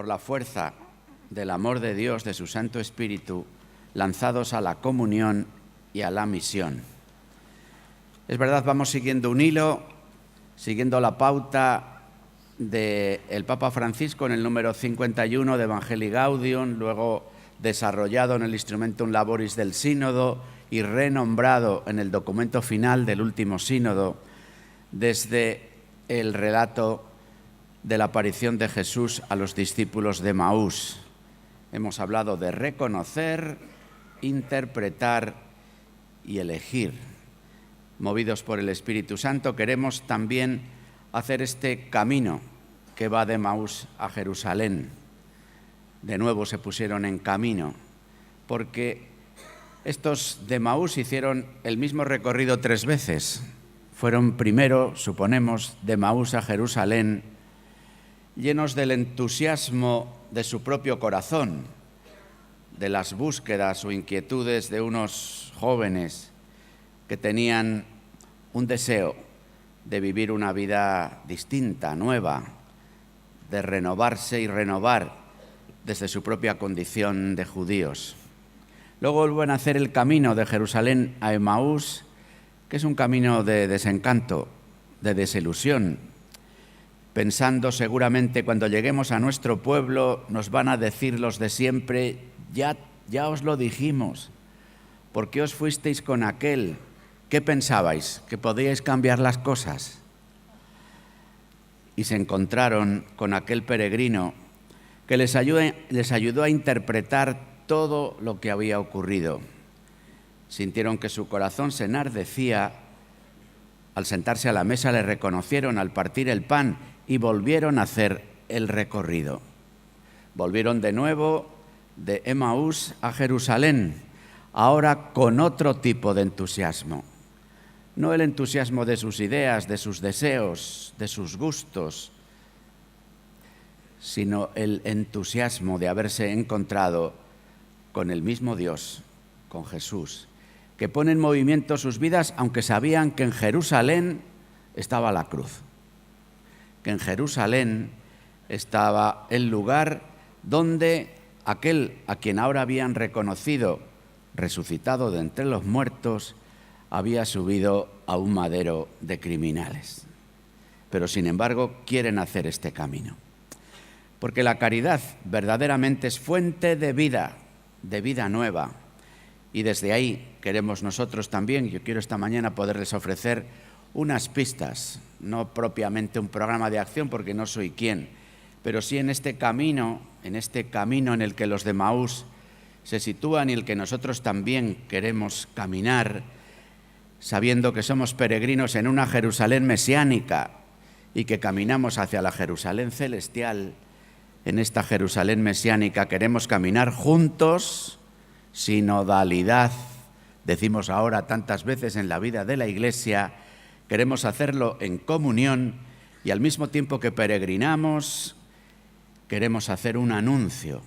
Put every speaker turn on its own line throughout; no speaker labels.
por la fuerza del amor de Dios, de su Santo Espíritu, lanzados a la comunión y a la misión. Es verdad, vamos siguiendo un hilo, siguiendo la pauta del Papa Francisco en el número 51 de Evangelii Gaudium, luego desarrollado en el Instrumentum Laboris del Sínodo y renombrado en el documento final del último sínodo, desde el relato de la aparición de Jesús a los discípulos de Emaús. Hemos hablado de reconocer, interpretar y elegir. Movidos por el Espíritu Santo, queremos también hacer este camino que va de Emaús a Jerusalén. De nuevo se pusieron en camino, porque estos de Emaús hicieron el mismo recorrido 3 veces. Fueron primero, suponemos, de Emaús a Jerusalén, llenos del entusiasmo de su propio corazón, de las búsquedas o inquietudes de unos jóvenes que tenían un deseo de vivir una vida distinta, nueva, de renovarse y renovar desde su propia condición de judíos. Luego vuelven a hacer el camino de Jerusalén a Emaús, que es un camino de desencanto, de desilusión, pensando seguramente cuando lleguemos a nuestro pueblo nos van a decir los de siempre, ya os lo dijimos, ¿por qué os fuisteis con aquel? ¿Qué pensabais? ¿Que podíais cambiar las cosas? Y se encontraron con aquel peregrino que les ayudó a interpretar todo lo que había ocurrido. Sintieron que su corazón se enardecía. Al sentarse a la mesa le reconocieron al partir el pan y volvieron a hacer el recorrido. Volvieron de nuevo de Emaús a Jerusalén, ahora con otro tipo de entusiasmo. No el entusiasmo de sus ideas, de sus deseos, de sus gustos, sino el entusiasmo de haberse encontrado con el mismo Dios, con Jesús, que pone en movimiento sus vidas, aunque sabían que en Jerusalén estaba la cruz, que en Jerusalén estaba el lugar donde aquel a quien ahora habían reconocido resucitado de entre los muertos había subido a un madero de criminales. Pero sin embargo quieren hacer este camino, porque la caridad verdaderamente es fuente de vida nueva. Y desde ahí queremos nosotros también, yo quiero esta mañana poderles ofrecer unas pistas, no propiamente un programa de acción porque no soy quien, pero sí en este camino en el que los de Emaús se sitúan y el que nosotros también queremos caminar, sabiendo que somos peregrinos en una Jerusalén mesiánica y que caminamos hacia la Jerusalén celestial. En esta Jerusalén mesiánica queremos caminar juntos, sinodalidad, decimos ahora tantas veces en la vida de la Iglesia, queremos hacerlo en comunión y al mismo tiempo que peregrinamos, queremos hacer un anuncio,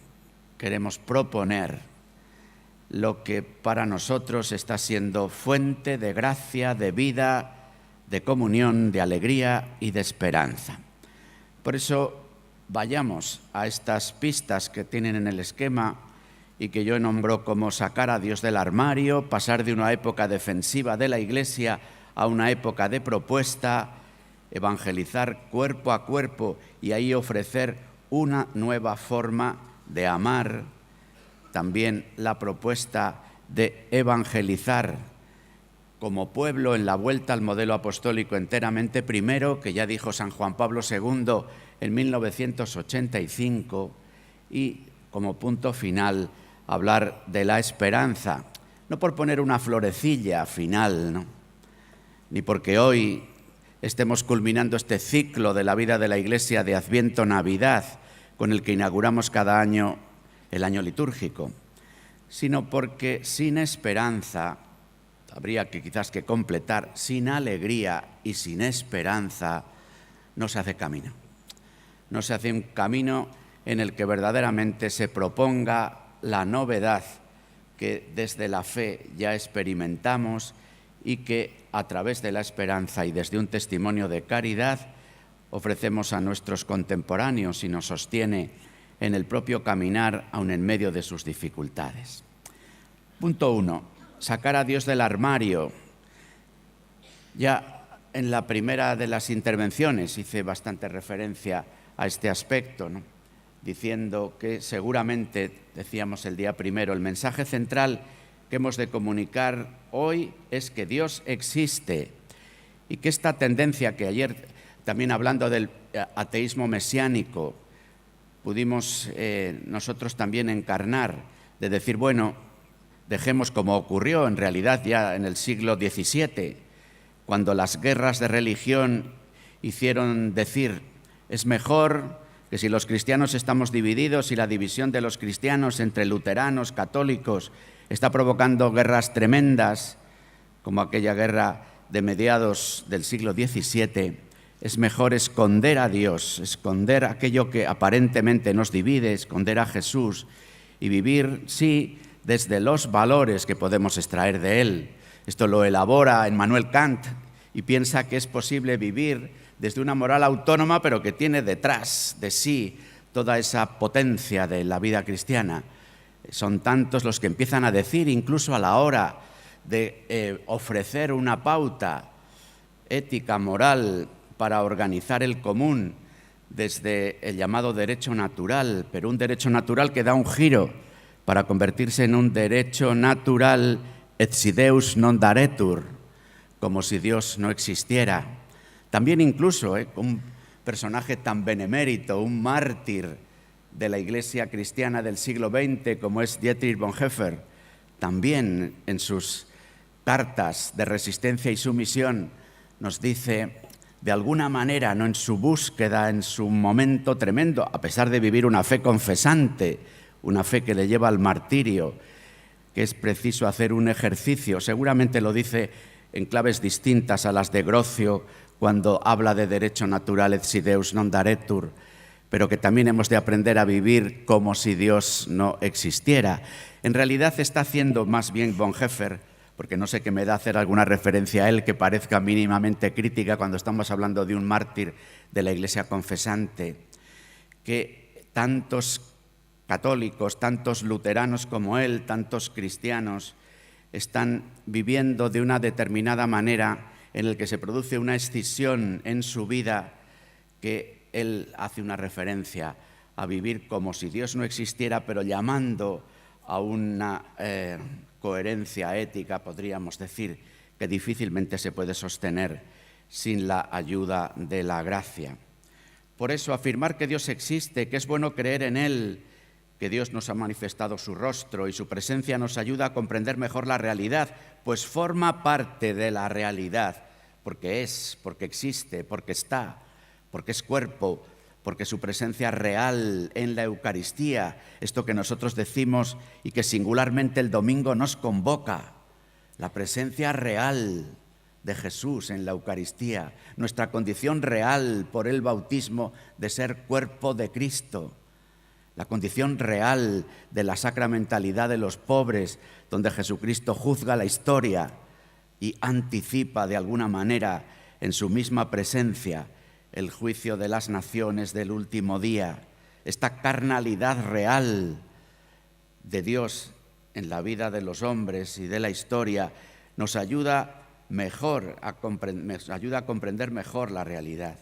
queremos proponer lo que para nosotros está siendo fuente de gracia, de vida, de comunión, de alegría y de esperanza. Por eso vayamos a estas pistas que tienen en el esquema y que yo nombro como sacar a Dios del armario, pasar de una época defensiva de la Iglesia a una época de propuesta, evangelizar cuerpo a cuerpo y ahí ofrecer una nueva forma de amar. También la propuesta de evangelizar como pueblo en la vuelta al modelo apostólico enteramente primero, que ya dijo San Juan Pablo II en 1985, y como punto final hablar de la esperanza, no por poner una florecilla final, ¿no? Ni porque hoy estemos culminando este ciclo de la vida de la Iglesia de Adviento-Navidad, con el que inauguramos cada año el año litúrgico, sino porque sin esperanza, habría que quizás que completar, sin alegría y sin esperanza, no se hace camino. No se hace un camino en el que verdaderamente se proponga la novedad que desde la fe ya experimentamos y que a través de la esperanza y desde un testimonio de caridad ofrecemos a nuestros contemporáneos y nos sostiene en el propio caminar, aun en medio de sus dificultades. Punto 1. Sacar a Dios del armario. Ya en la primera de las intervenciones hice bastante referencia a este aspecto, ¿no? Diciendo que seguramente, decíamos el día primero, el mensaje central que hemos de comunicar hoy es que Dios existe y que esta tendencia que ayer, también hablando del ateísmo mesiánico, pudimos nosotros también encarnar, de decir, bueno, dejemos como ocurrió en realidad ya en el siglo XVII, cuando las guerras de religión hicieron decir, es mejor que si los cristianos estamos divididos y la división de los cristianos entre luteranos, católicos, está provocando guerras tremendas, como aquella guerra de mediados del siglo XVII, es mejor esconder a Dios, esconder aquello que aparentemente nos divide, esconder a Jesús y vivir, sí, desde los valores que podemos extraer de Él. Esto lo elabora Immanuel Kant y piensa que es posible vivir desde una moral autónoma, pero que tiene detrás de sí toda esa potencia de la vida cristiana. Son tantos los que empiezan a decir, incluso a la hora de ofrecer una pauta ética, moral, para organizar el común desde el llamado derecho natural, pero un derecho natural que da un giro para convertirse en un derecho natural et si Deus non daretur, como si Dios no existiera. También incluso un personaje tan benemérito, un mártir de la Iglesia cristiana del siglo XX como es Dietrich Bonhoeffer, también en sus cartas de resistencia y sumisión nos dice, de alguna manera, no en su búsqueda, en su momento tremendo, a pesar de vivir una fe confesante, una fe que le lleva al martirio, que es preciso hacer un ejercicio, seguramente lo dice en claves distintas a las de Grocio, cuando habla de derecho natural et si Deus non daretur, pero que también hemos de aprender a vivir como si Dios no existiera. En realidad está haciendo más bien Bonhoeffer, porque no sé qué me da hacer alguna referencia a él que parezca mínimamente crítica cuando estamos hablando de un mártir de la Iglesia confesante, que tantos católicos, tantos luteranos como él, tantos cristianos, están viviendo de una determinada manera en el que se produce una escisión en su vida que él hace una referencia a vivir como si Dios no existiera, pero llamando a una coherencia ética, podríamos decir, que difícilmente se puede sostener sin la ayuda de la gracia. Por eso, afirmar que Dios existe, que es bueno creer en Él, que Dios nos ha manifestado su rostro y su presencia nos ayuda a comprender mejor la realidad, pues forma parte de la realidad, porque es, porque existe, porque está, porque es cuerpo, porque su presencia real en la Eucaristía, esto que nosotros decimos y que singularmente el domingo nos convoca, la presencia real de Jesús en la Eucaristía, nuestra condición real por el bautismo de ser cuerpo de Cristo, la condición real de la sacramentalidad de los pobres, donde Jesucristo juzga la historia y anticipa de alguna manera en su misma presencia el juicio de las naciones del último día, esta carnalidad real de Dios en la vida de los hombres y de la historia nos ayuda a comprender mejor la realidad,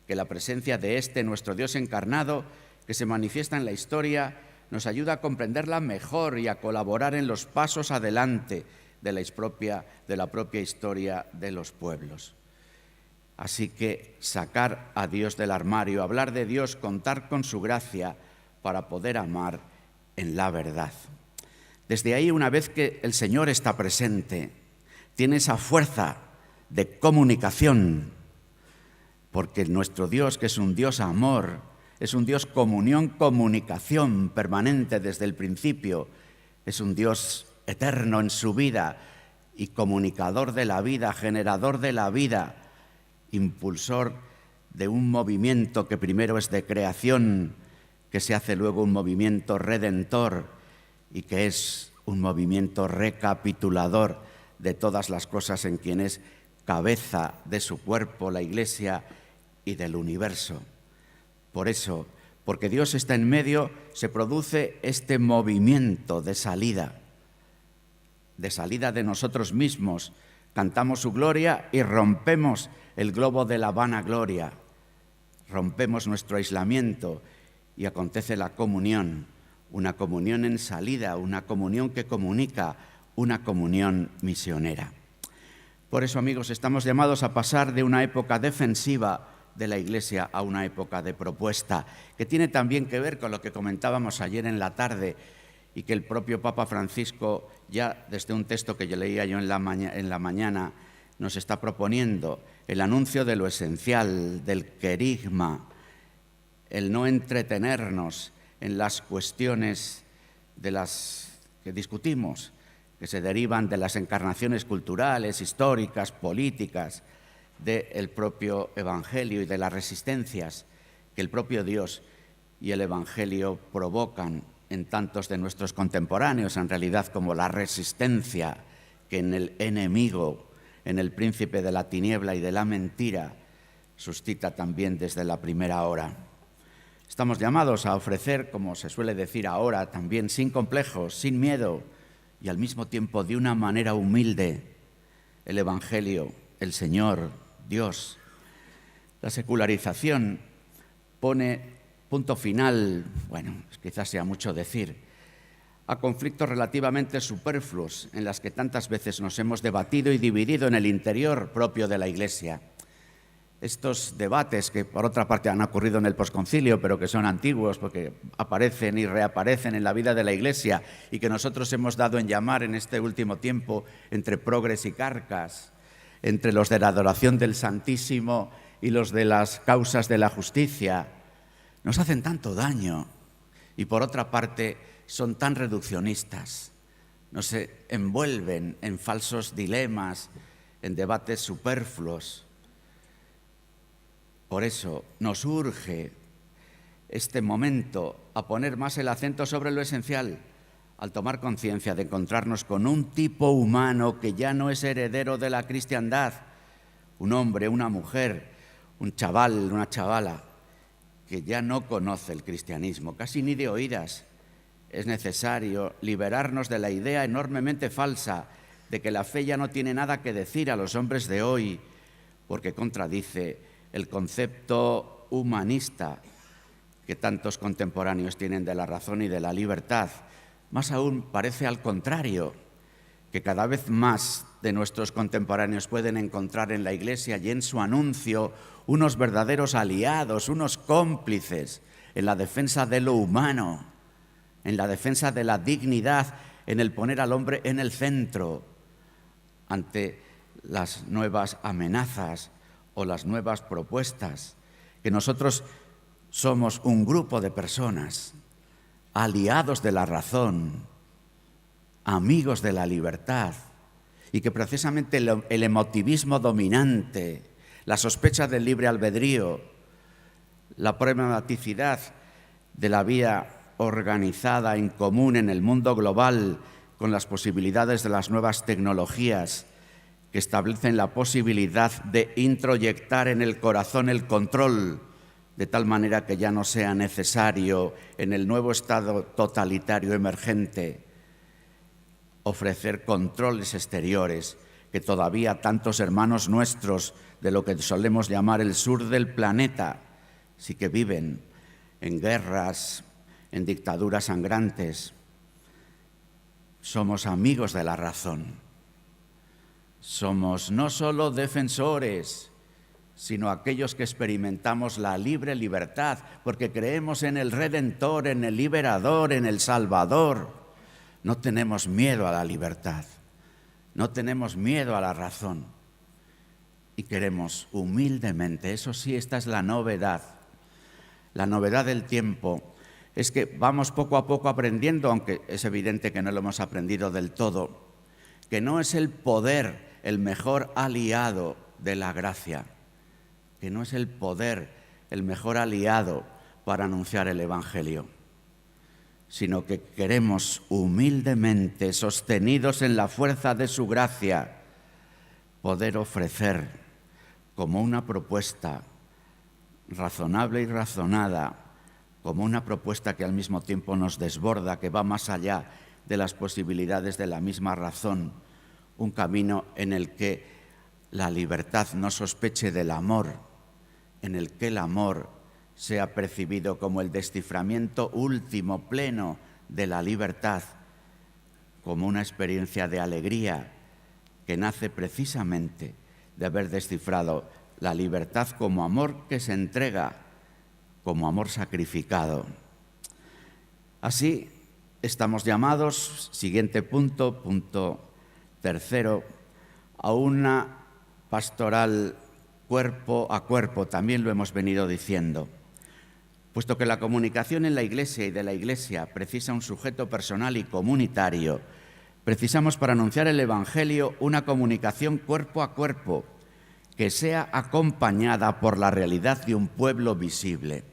que la presencia de nuestro Dios encarnado, que se manifiesta en la historia, nos ayuda a comprenderla mejor y a colaborar en los pasos adelante de la propia historia de los pueblos. Así que sacar a Dios del armario, hablar de Dios, contar con su gracia para poder amar en la verdad. Desde ahí, una vez que el Señor está presente, tiene esa fuerza de comunicación, porque nuestro Dios, que es un Dios amor, es un Dios comunión, comunicación permanente desde el principio, es un Dios eterno en su vida y comunicador de la vida, generador de la vida, impulsor de un movimiento que primero es de creación, que se hace luego un movimiento redentor y que es un movimiento recapitulador de todas las cosas en quien es cabeza de su cuerpo, la Iglesia, y del universo. Por eso, porque Dios está en medio, se produce este movimiento de salida de nosotros mismos. Cantamos su gloria y rompemos el globo de la vanagloria, rompemos nuestro aislamiento y acontece la comunión, una comunión en salida, una comunión que comunica, una comunión misionera. Por eso, amigos, estamos llamados a pasar de una época defensiva de la Iglesia a una época de propuesta, que tiene también que ver con lo que comentábamos ayer en la tarde y que el propio Papa Francisco, ya desde un texto que yo leía yo en la mañana, nos está proponiendo: el anuncio de lo esencial, del querigma, el no entretenernos en las cuestiones de las que discutimos, que se derivan de las encarnaciones culturales, históricas, políticas, del propio Evangelio y de las resistencias que el propio Dios y el Evangelio provocan en tantos de nuestros contemporáneos, en realidad como la resistencia que en el enemigo, en el príncipe de la tiniebla y de la mentira, suscita también desde la primera hora. Estamos llamados a ofrecer, como se suele decir ahora, también sin complejos, sin miedo y al mismo tiempo de una manera humilde, el Evangelio, el Señor, Dios. La secularización pone punto final, bueno, quizás sea mucho decir, a conflictos relativamente superfluos en las que tantas veces nos hemos debatido y dividido en el interior propio de la Iglesia. Estos debates que por otra parte han ocurrido en el posconcilio, pero que son antiguos porque aparecen y reaparecen en la vida de la Iglesia y que nosotros hemos dado en llamar en este último tiempo entre progres y carcas, entre los de la adoración del Santísimo y los de las causas de la justicia, nos hacen tanto daño y por otra parte son tan reduccionistas, nos envuelven en falsos dilemas, en debates superfluos. Por eso nos urge este momento a poner más el acento sobre lo esencial, al tomar conciencia de encontrarnos con un tipo humano que ya no es heredero de la cristiandad, un hombre, una mujer, un chaval, una chavala, que ya no conoce el cristianismo, casi ni de oídas. Es necesario liberarnos de la idea enormemente falsa de que la fe ya no tiene nada que decir a los hombres de hoy, porque contradice el concepto humanista que tantos contemporáneos tienen de la razón y de la libertad. Más aún, parece al contrario, que cada vez más de nuestros contemporáneos pueden encontrar en la Iglesia y en su anuncio unos verdaderos aliados, unos cómplices en la defensa de lo humano, en la defensa de la dignidad, en el poner al hombre en el centro ante las nuevas amenazas o las nuevas propuestas, que nosotros somos un grupo de personas, aliados de la razón, amigos de la libertad, y que precisamente el emotivismo dominante, la sospecha del libre albedrío, la problematicidad de la vía organizada en común en el mundo global con las posibilidades de las nuevas tecnologías que establecen la posibilidad de introyectar en el corazón el control, de tal manera que ya no sea necesario en el nuevo estado totalitario emergente ofrecer controles exteriores que todavía tantos hermanos nuestros de lo que solemos llamar el sur del planeta sí que viven en guerras, en dictaduras sangrantes. Somos amigos de la razón. Somos no solo defensores, sino aquellos que experimentamos la libre libertad, porque creemos en el Redentor, en el Liberador, en el Salvador. No tenemos miedo a la libertad, no tenemos miedo a la razón y queremos humildemente, eso sí, esta es la novedad del tiempo, es que vamos poco a poco aprendiendo, aunque es evidente que no lo hemos aprendido del todo, que no es el poder el mejor aliado de la gracia, que no es el poder el mejor aliado para anunciar el Evangelio, sino que queremos humildemente, sostenidos en la fuerza de su gracia, poder ofrecer como una propuesta razonable y razonada como una propuesta que al mismo tiempo nos desborda, que va más allá de las posibilidades de la misma razón, un camino en el que la libertad no sospeche del amor, en el que el amor sea percibido como el desciframiento último, pleno de la libertad, como una experiencia de alegría que nace precisamente de haber descifrado la libertad como amor que se entrega, como amor sacrificado. Así estamos llamados, siguiente punto, punto tercero, a una pastoral cuerpo a cuerpo, también lo hemos venido diciendo. Puesto que la comunicación en la Iglesia y de la Iglesia precisa un sujeto personal y comunitario, precisamos para anunciar el Evangelio una comunicación cuerpo a cuerpo que sea acompañada por la realidad de un pueblo visible.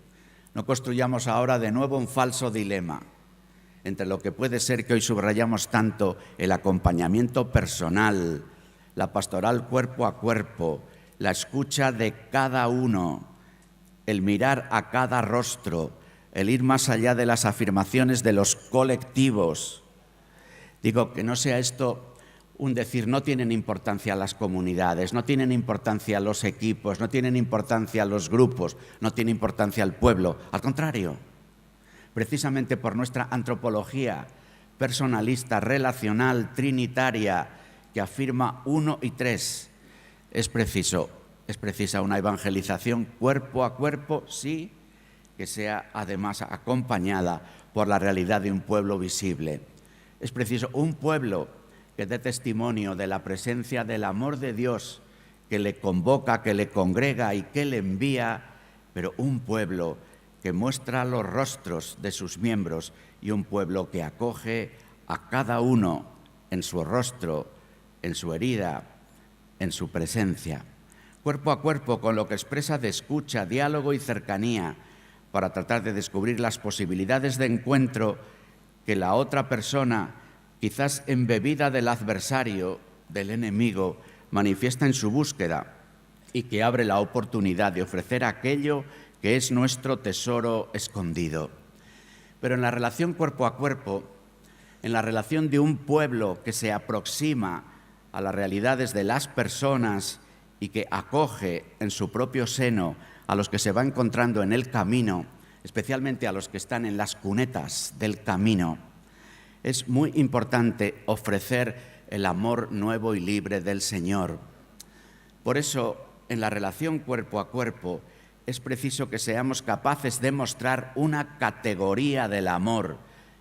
No construyamos ahora de nuevo un falso dilema entre lo que puede ser que hoy subrayamos tanto el acompañamiento personal, la pastoral cuerpo a cuerpo, la escucha de cada uno, el mirar a cada rostro, el ir más allá de las afirmaciones de los colectivos. Digo, que no sea esto un decir, no tienen importancia las comunidades, no tienen importancia los equipos, no tienen importancia los grupos, no tiene importancia el pueblo. Al contrario, precisamente por nuestra antropología personalista, relacional, trinitaria, que afirma uno y tres, es precisa una evangelización cuerpo a cuerpo, sí, que sea además acompañada por la realidad de un pueblo visible. Es preciso un pueblo que dé testimonio de la presencia del amor de Dios, que le convoca, que le congrega y que le envía, pero un pueblo que muestra los rostros de sus miembros y un pueblo que acoge a cada uno en su rostro, en su herida, en su presencia. Cuerpo a cuerpo, con lo que expresa de escucha, diálogo y cercanía, para tratar de descubrir las posibilidades de encuentro que la otra persona, quizás embebida del adversario, del enemigo, manifiesta en su búsqueda y que abre la oportunidad de ofrecer aquello que es nuestro tesoro escondido. Pero en la relación cuerpo a cuerpo, en la relación de un pueblo que se aproxima a las realidades de las personas y que acoge en su propio seno a los que se va encontrando en el camino, especialmente a los que están en las cunetas del camino, es muy importante ofrecer el amor nuevo y libre del Señor. Por eso, en la relación cuerpo a cuerpo, es preciso que seamos capaces de mostrar una categoría del amor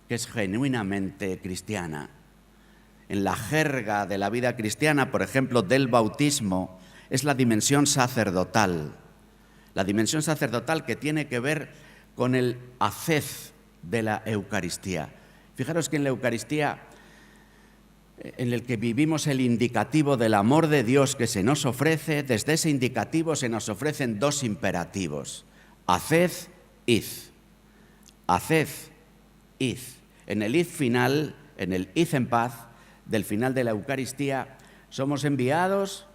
que es genuinamente cristiana. En la jerga de la vida cristiana, por ejemplo, del bautismo, es la dimensión sacerdotal. La dimensión sacerdotal que tiene que ver con el haced de la Eucaristía. Fijaros que en la Eucaristía, en el que vivimos el indicativo del amor de Dios que se nos ofrece, desde ese indicativo se nos ofrecen dos imperativos. Haced, id. Haced, id. En el id final, en el id en paz, del final de la Eucaristía, somos enviados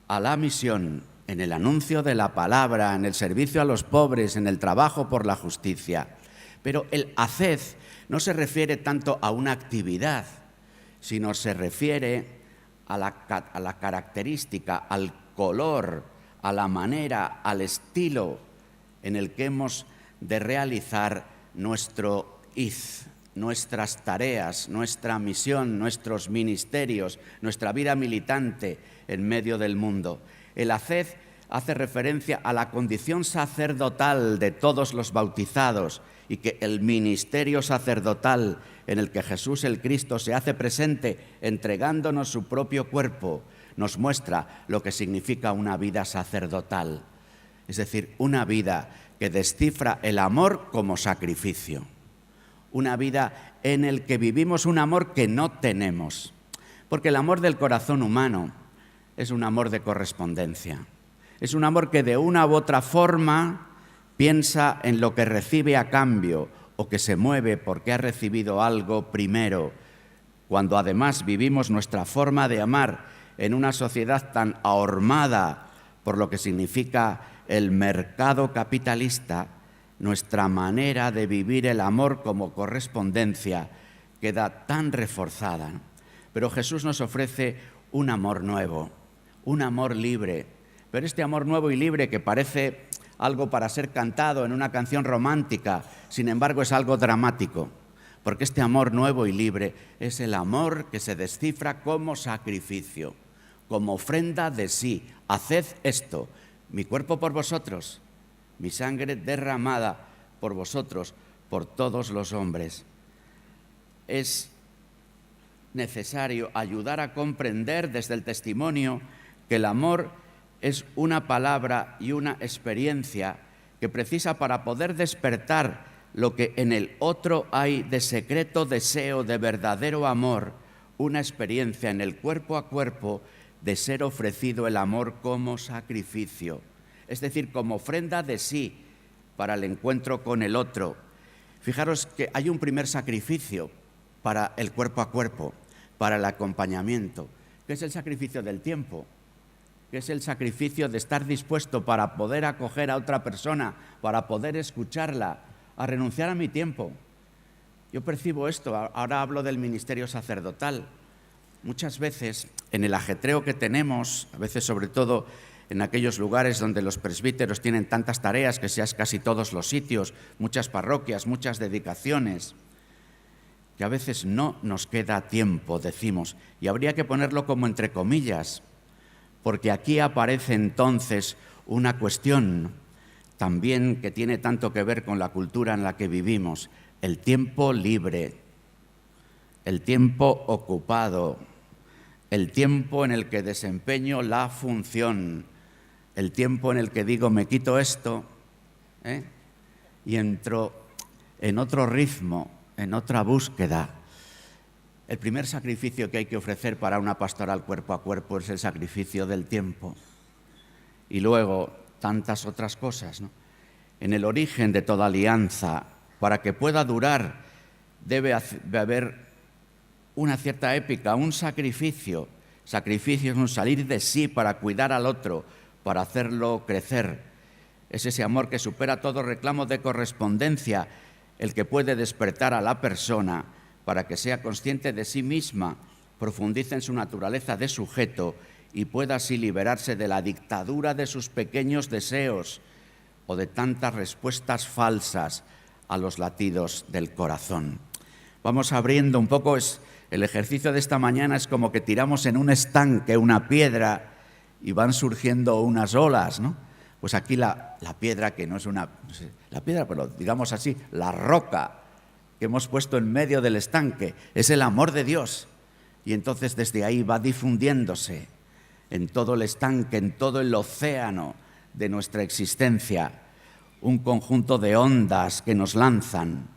a la misión, en el anuncio de la palabra, en el servicio a los pobres, en el trabajo por la justicia. Pero el haced no se refiere tanto a una actividad, sino se refiere a la característica, al color, a la manera, al estilo en el que hemos de realizar nuestro id, nuestras tareas, nuestra misión, nuestros ministerios, nuestra vida militante en medio del mundo. El haced hace referencia a la condición sacerdotal de todos los bautizados y que el ministerio sacerdotal en el que Jesús el Cristo se hace presente entregándonos su propio cuerpo nos muestra lo que significa una vida sacerdotal, es decir, una vida que descifra el amor como sacrificio, una vida en el que vivimos un amor que no tenemos, porque el amor del corazón humano es un amor de correspondencia, es un amor que de una u otra forma piensa en lo que recibe a cambio o que se mueve porque ha recibido algo primero, cuando además vivimos nuestra forma de amar en una sociedad tan ahormada por lo que significa el mercado capitalista, nuestra manera de vivir el amor como correspondencia queda tan reforzada, ¿no? Pero Jesús nos ofrece un amor nuevo, un amor libre. Pero este amor nuevo y libre, que parece algo para ser cantado en una canción romántica, sin embargo es algo dramático, porque este amor nuevo y libre es el amor que se descifra como sacrificio, como ofrenda de sí. Haced esto, mi cuerpo por vosotros, mi sangre derramada por vosotros, por todos los hombres. Es necesario ayudar a comprender desde el testimonio que el amor es una palabra y una experiencia que precisa para poder despertar lo que en el otro hay de secreto deseo de verdadero amor, una experiencia en el cuerpo a cuerpo de ser ofrecido el amor como sacrificio, es decir, como ofrenda de sí para el encuentro con el otro. Fijaros que hay un primer sacrificio para el cuerpo a cuerpo, para el acompañamiento, que es el sacrificio del tiempo, que es el sacrificio de estar dispuesto para poder acoger a otra persona, para poder escucharla, a renunciar a mi tiempo. Yo percibo esto, ahora hablo del ministerio sacerdotal. Muchas veces, en el ajetreo que tenemos, a veces sobre todo en aquellos lugares donde los presbíteros tienen tantas tareas, que seas casi todos los sitios, muchas parroquias, muchas dedicaciones, que a veces no nos queda tiempo, decimos, y habría que ponerlo como entre comillas, porque aquí aparece entonces una cuestión también que tiene tanto que ver con la cultura en la que vivimos, el tiempo libre, el tiempo ocupado, el tiempo en el que desempeño la función, el tiempo en el que digo me quito esto, y entro en otro ritmo, en otra búsqueda. El primer sacrificio que hay que ofrecer para una pastoral cuerpo a cuerpo es el sacrificio del tiempo. Y luego tantas otras cosas, ¿no? En el origen de toda alianza, para que pueda durar, debe haber una cierta épica, un sacrificio. Sacrificio es un salir de sí para cuidar al otro, para hacerlo crecer. Es ese amor que supera todo reclamo de correspondencia, el que puede despertar a la persona para que sea consciente de sí misma, profundice en su naturaleza de sujeto y pueda así liberarse de la dictadura de sus pequeños deseos o de tantas respuestas falsas a los latidos del corazón. Vamos abriendo un poco, el ejercicio de esta mañana es como que tiramos en un estanque una piedra y van surgiendo unas olas, ¿no? Pues aquí la piedra, que no es la piedra, pero digamos así, la roca que hemos puesto en medio del estanque, es el amor de Dios. Y entonces desde ahí va difundiéndose en todo el estanque, en todo el océano de nuestra existencia, un conjunto de ondas que nos lanzan,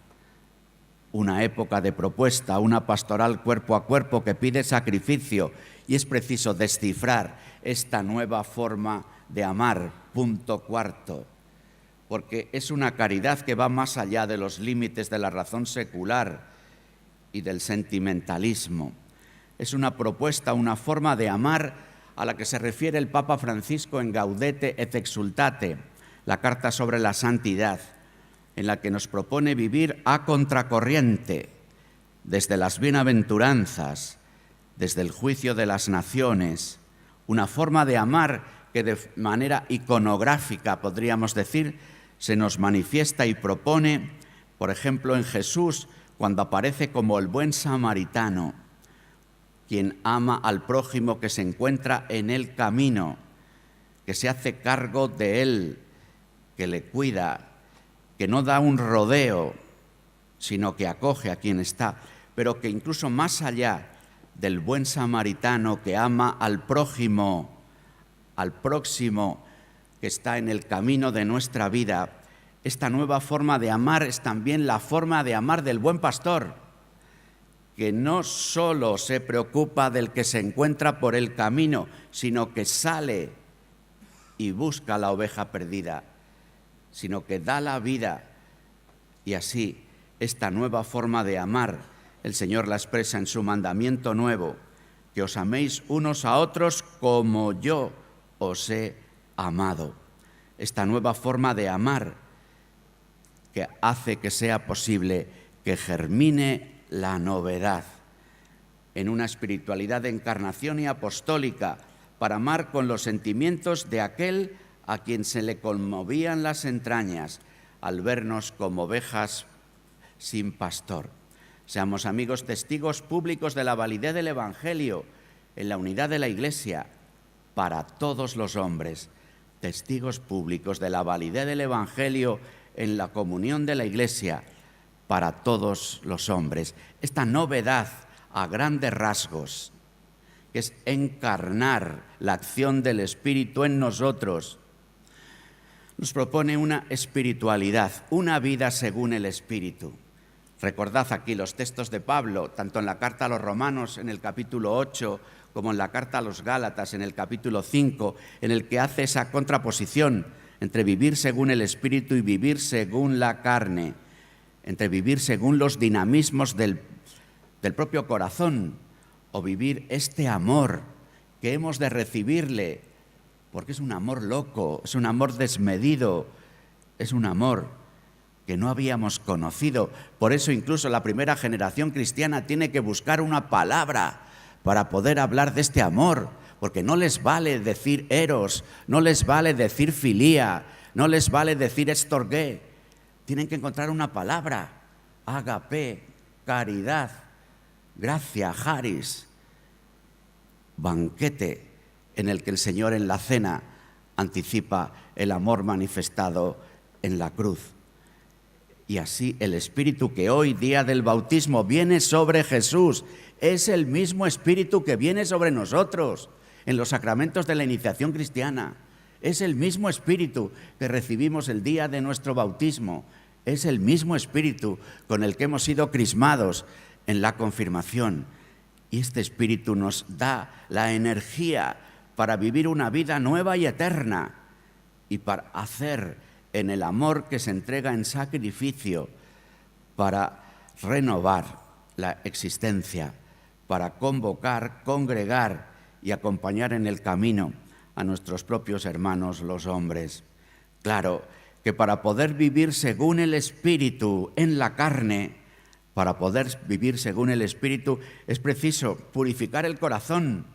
una época de propuesta, una pastoral cuerpo a cuerpo que pide sacrificio, y es preciso descifrar esta nueva forma de amar, punto cuarto, porque es una caridad que va más allá de los límites de la razón secular y del sentimentalismo. Es una propuesta, una forma de amar a la que se refiere el Papa Francisco en Gaudete et Exsultate, la carta sobre la santidad, en la que nos propone vivir a contracorriente, desde las bienaventuranzas, desde el juicio de las naciones, una forma de amar que de manera iconográfica, podríamos decir, se nos manifiesta y propone, por ejemplo, en Jesús, cuando aparece como el buen samaritano, quien ama al prójimo que se encuentra en el camino, que se hace cargo de él, que le cuida, que no da un rodeo, sino que acoge a quien está, pero que incluso más allá del buen samaritano que ama al prójimo, al próximo que está en el camino de nuestra vida, esta nueva forma de amar es también la forma de amar del buen pastor, que no solo se preocupa del que se encuentra por el camino, sino que sale y busca la oveja perdida, sino que da la vida. Y así, esta nueva forma de amar, el Señor la expresa en su mandamiento nuevo, que os améis unos a otros como yo os he amado. Esta nueva forma de amar que hace que sea posible que germine la novedad en una espiritualidad de encarnación y apostólica para amar con los sentimientos de aquel a quien se le conmovían las entrañas al vernos como ovejas sin pastor. Seamos amigos testigos públicos de la validez del Evangelio en la unidad de la Iglesia para todos los hombres, testigos públicos de la validez del Evangelio en la comunión de la Iglesia para todos los hombres. Esta novedad a grandes rasgos, que es encarnar la acción del Espíritu en nosotros, nos propone una espiritualidad, una vida según el Espíritu. Recordad aquí los textos de Pablo, tanto en la carta a los Romanos en el capítulo 8, como en la carta a los Gálatas en el capítulo 5, en el que hace esa contraposición entre vivir según el Espíritu y vivir según la carne, entre vivir según los dinamismos del propio corazón, o vivir este amor que hemos de recibirle, porque es un amor loco, es un amor desmedido, es un amor que no habíamos conocido. Por eso incluso la primera generación cristiana tiene que buscar una palabra para poder hablar de este amor, porque no les vale decir eros, no les vale decir filía, no les vale decir estorgué. Tienen que encontrar una palabra, agape, caridad, gracia, charis, banquete, en el que el Señor en la cena anticipa el amor manifestado en la cruz. Y así el Espíritu que hoy, día del bautismo, viene sobre Jesús, es el mismo Espíritu que viene sobre nosotros en los sacramentos de la iniciación cristiana. Es el mismo Espíritu que recibimos el día de nuestro bautismo. Es el mismo Espíritu con el que hemos sido crismados en la confirmación. Y este Espíritu nos da la energía para vivir una vida nueva y eterna y para hacer en el amor que se entrega en sacrificio, para renovar la existencia, para convocar, congregar y acompañar en el camino a nuestros propios hermanos los hombres. Claro que para poder vivir según el Espíritu en la carne, para poder vivir según el Espíritu, es preciso purificar el corazón,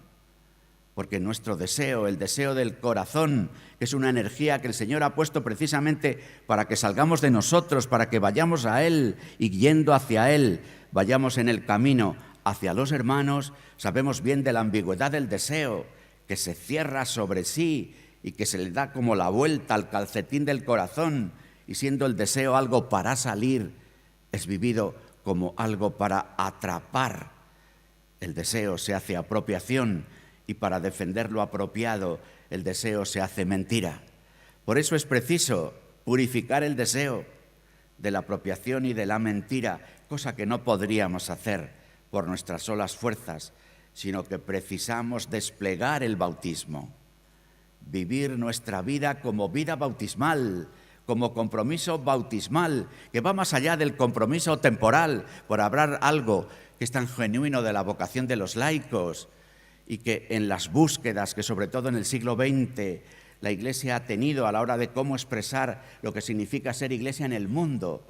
porque nuestro deseo, el deseo del corazón, que es una energía que el Señor ha puesto precisamente para que salgamos de nosotros, para que vayamos a Él y yendo hacia Él, vayamos en el camino hacia los hermanos, sabemos bien de la ambigüedad del deseo, que se cierra sobre sí y que se le da como la vuelta al calcetín del corazón, y siendo el deseo algo para salir, es vivido como algo para atrapar. El deseo se hace apropiación, y para defender lo apropiado, el deseo se hace mentira. Por eso es preciso purificar el deseo de la apropiación y de la mentira, cosa que no podríamos hacer por nuestras solas fuerzas, sino que precisamos desplegar el bautismo, vivir nuestra vida como vida bautismal, como compromiso bautismal, que va más allá del compromiso temporal, por hablar algo que es tan genuino de la vocación de los laicos, y que en las búsquedas que sobre todo en el siglo XX la Iglesia ha tenido a la hora de cómo expresar lo que significa ser Iglesia en el mundo,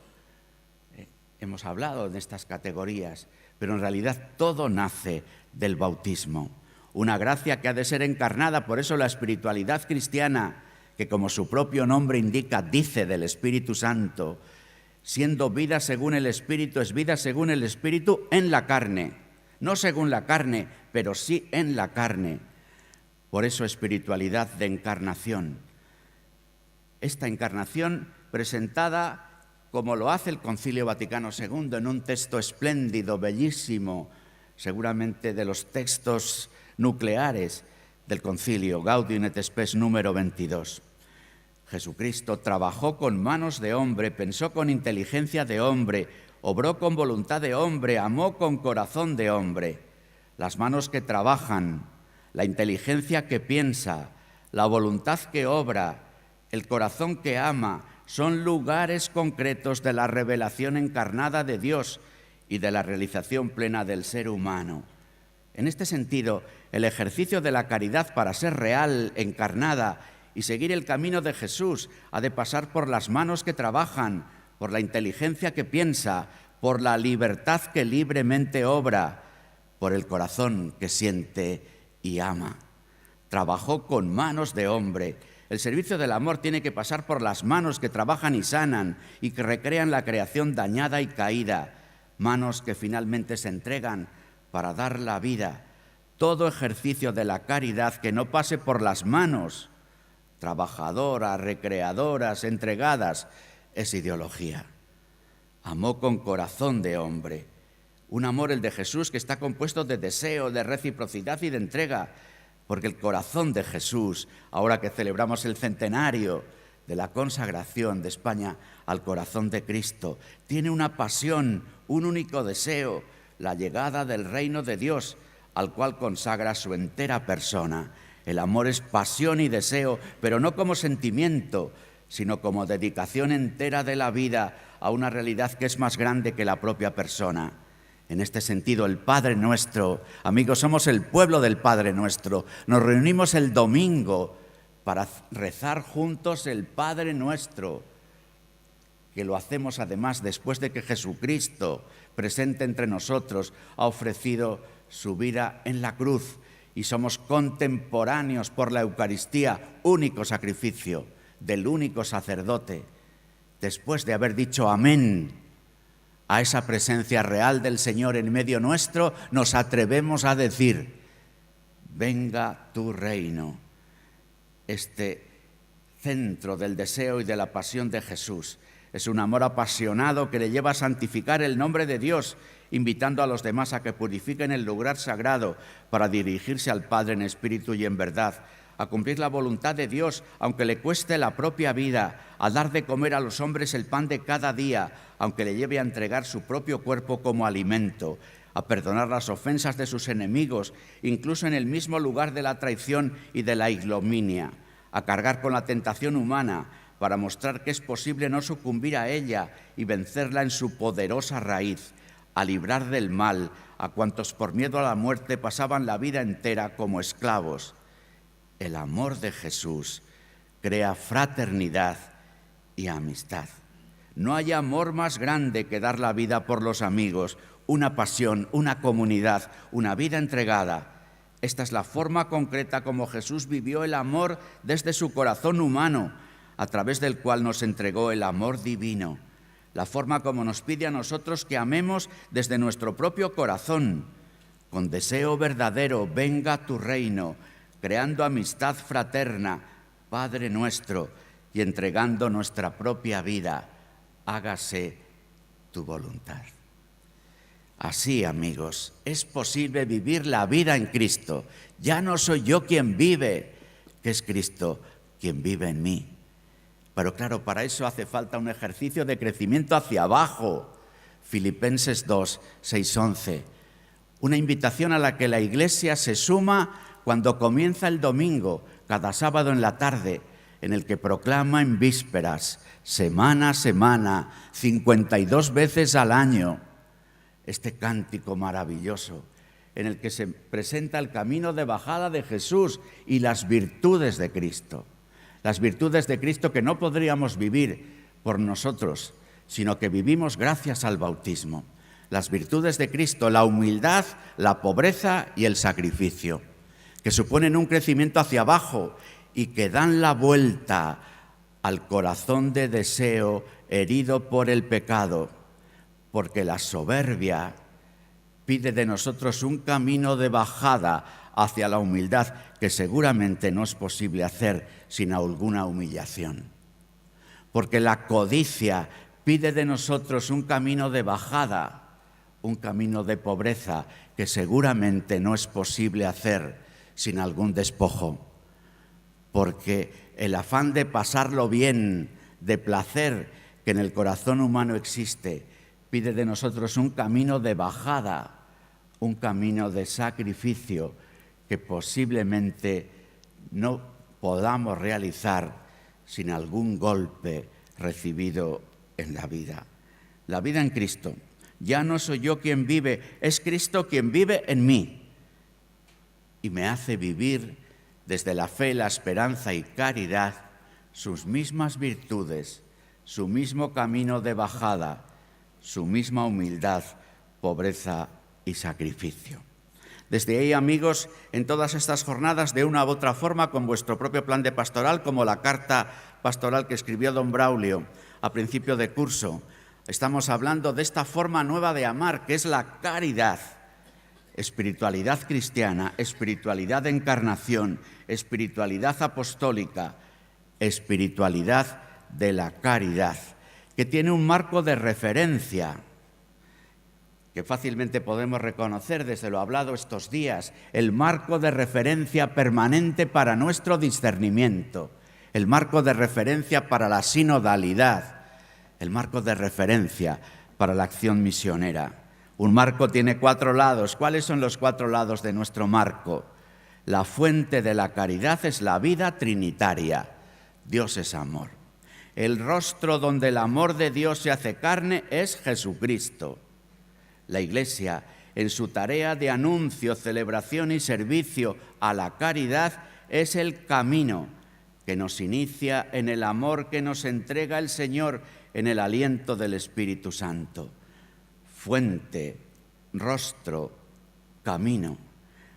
hemos hablado de estas categorías, pero en realidad todo nace del bautismo, una gracia que ha de ser encarnada. Por eso la espiritualidad cristiana, que como su propio nombre indica, dice del Espíritu Santo, siendo vida según el Espíritu, es vida según el Espíritu en la carne. No según la carne, pero sí en la carne. Por eso espiritualidad de encarnación. Esta encarnación presentada como lo hace el Concilio Vaticano II en un texto espléndido, bellísimo, seguramente de los textos nucleares del Concilio, Gaudium et Spes número 22. Jesucristo trabajó con manos de hombre, pensó con inteligencia de hombre, obró con voluntad de hombre, amó con corazón de hombre. Las manos que trabajan, la inteligencia que piensa, la voluntad que obra, el corazón que ama, son lugares concretos de la revelación encarnada de Dios y de la realización plena del ser humano. En este sentido, el ejercicio de la caridad para ser real, encarnada y seguir el camino de Jesús ha de pasar por las manos que trabajan, por la inteligencia que piensa, por la libertad que libremente obra, por el corazón que siente y ama. Trabajó con manos de hombre. El servicio del amor tiene que pasar por las manos que trabajan y sanan y que recrean la creación dañada y caída, manos que finalmente se entregan para dar la vida. Todo ejercicio de la caridad que no pase por las manos trabajadoras, recreadoras, entregadas, es ideología. Amó con corazón de hombre. Un amor, el de Jesús, que está compuesto de deseo, de reciprocidad y de entrega, porque el corazón de Jesús, ahora que celebramos el centenario de la consagración de España al corazón de Cristo, tiene una pasión, un único deseo, la llegada del reino de Dios, al cual consagra su entera persona. El amor es pasión y deseo, pero no como sentimiento, sino como dedicación entera de la vida a una realidad que es más grande que la propia persona. En este sentido, el Padre Nuestro, amigos, somos el pueblo del Padre Nuestro. Nos reunimos el domingo para rezar juntos el Padre Nuestro, que lo hacemos además después de que Jesucristo, presente entre nosotros, ha ofrecido su vida en la cruz, y somos contemporáneos por la Eucaristía, único sacrificio del único sacerdote. Después de haber dicho amén a esa presencia real del Señor en medio nuestro, nos atrevemos a decir: venga tu reino. Este centro del deseo y de la pasión de Jesús es un amor apasionado que le lleva a santificar el nombre de Dios, invitando a los demás a que purifiquen el lugar sagrado para dirigirse al Padre en espíritu y en verdad, a cumplir la voluntad de Dios, aunque le cueste la propia vida, a dar de comer a los hombres el pan de cada día, aunque le lleve a entregar su propio cuerpo como alimento, a perdonar las ofensas de sus enemigos, incluso en el mismo lugar de la traición y de la ignominia, a cargar con la tentación humana para mostrar que es posible no sucumbir a ella y vencerla en su poderosa raíz, a librar del mal a cuantos por miedo a la muerte pasaban la vida entera como esclavos. El amor de Jesús crea fraternidad y amistad. No hay amor más grande que dar la vida por los amigos, una pasión, una comunidad, una vida entregada. Esta es la forma concreta como Jesús vivió el amor desde su corazón humano, a través del cual nos entregó el amor divino. La forma como nos pide a nosotros que amemos desde nuestro propio corazón, con deseo verdadero: venga tu reino, creando amistad fraterna, Padre nuestro, y entregando nuestra propia vida: hágase tu voluntad. Así, amigos, es posible vivir la vida en Cristo. Ya no soy yo quien vive, que es Cristo quien vive en mí. Pero claro, para eso hace falta un ejercicio de crecimiento hacia abajo. Filipenses 2, 6, 11. Una invitación a la que la Iglesia se suma cuando comienza el domingo, cada sábado en la tarde, en el que proclama en vísperas, semana a semana, 52 veces al año, este cántico maravilloso, en el que se presenta el camino de bajada de Jesús y las virtudes de Cristo. Las virtudes de Cristo que no podríamos vivir por nosotros, sino que vivimos gracias al bautismo. Las virtudes de Cristo: la humildad, la pobreza y el sacrificio, que suponen un crecimiento hacia abajo y que dan la vuelta al corazón de deseo herido por el pecado, porque la soberbia pide de nosotros un camino de bajada hacia la humildad que seguramente no es posible hacer sin alguna humillación. Porque la codicia pide de nosotros un camino de bajada, un camino de pobreza que seguramente no es posible hacer sin algún despojo. Porque el afán de pasarlo bien, de placer que en el corazón humano existe, pide de nosotros un camino de bajada, un camino de sacrificio que posiblemente no podamos realizar sin algún golpe recibido en la vida. La vida en Cristo. Ya no soy yo quien vive, es Cristo quien vive en mí y me hace vivir desde la fe, la esperanza y caridad sus mismas virtudes, su mismo camino de bajada, su misma humildad, pobreza y sacrificio. Desde ahí, amigos, en todas estas jornadas, de una u otra forma, con vuestro propio plan de pastoral, como la carta pastoral que escribió don Braulio a principio de curso, estamos hablando de esta forma nueva de amar, que es la caridad. Espiritualidad cristiana, espiritualidad de encarnación, espiritualidad apostólica, espiritualidad de la caridad, que tiene un marco de referencia que fácilmente podemos reconocer desde lo hablado estos días, el marco de referencia permanente para nuestro discernimiento, el marco de referencia para la sinodalidad, el marco de referencia para la acción misionera. Un marco tiene 4 lados. ¿Cuáles son los 4 lados de nuestro marco? La fuente de la caridad es la vida trinitaria. Dios es amor. El rostro donde el amor de Dios se hace carne es Jesucristo. La Iglesia, en su tarea de anuncio, celebración y servicio a la caridad, es el camino que nos inicia en el amor que nos entrega el Señor en el aliento del Espíritu Santo. Fuente, rostro, camino.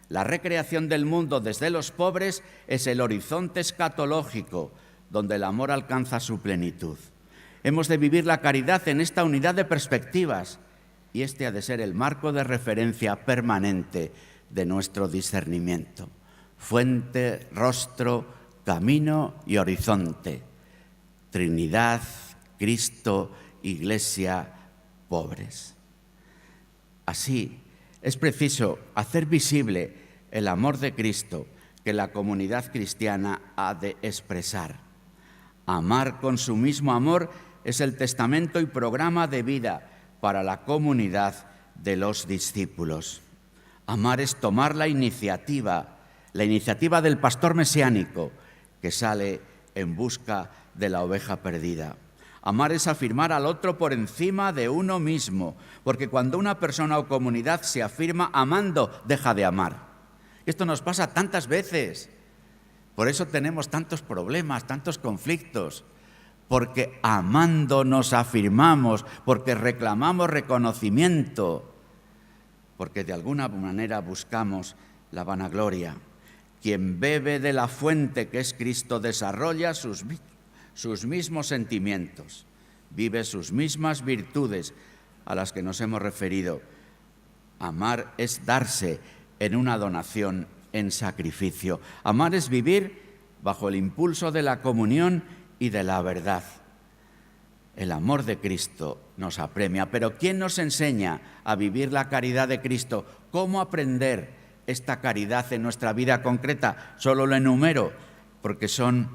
La recreación del mundo desde los pobres es el horizonte escatológico donde el amor alcanza su plenitud. Hemos de vivir la caridad en esta unidad de perspectivas y este ha de ser el marco de referencia permanente de nuestro discernimiento. Fuente, rostro, camino y horizonte. Trinidad, Cristo, Iglesia, pobres. Así, es preciso hacer visible el amor de Cristo que la comunidad cristiana ha de expresar. Amar con su mismo amor es el testamento y programa de vida para la comunidad de los discípulos. Amar es tomar la iniciativa del pastor mesiánico que sale en busca de la oveja perdida. Amar es afirmar al otro por encima de uno mismo, porque cuando una persona o comunidad se afirma amando, deja de amar. Esto nos pasa tantas veces. Por eso tenemos tantos problemas, tantos conflictos, porque amando nos afirmamos, porque reclamamos reconocimiento, porque de alguna manera buscamos la vanagloria. Quien bebe de la fuente que es Cristo desarrolla sus mismos sentimientos, vive sus mismas virtudes a las que nos hemos referido. Amar es darse en una donación, en sacrificio. Amar es vivir bajo el impulso de la comunión y de la verdad. El amor de Cristo nos apremia, pero ¿quién nos enseña a vivir la caridad de Cristo? ¿Cómo aprender esta caridad en nuestra vida concreta? Solo lo enumero porque son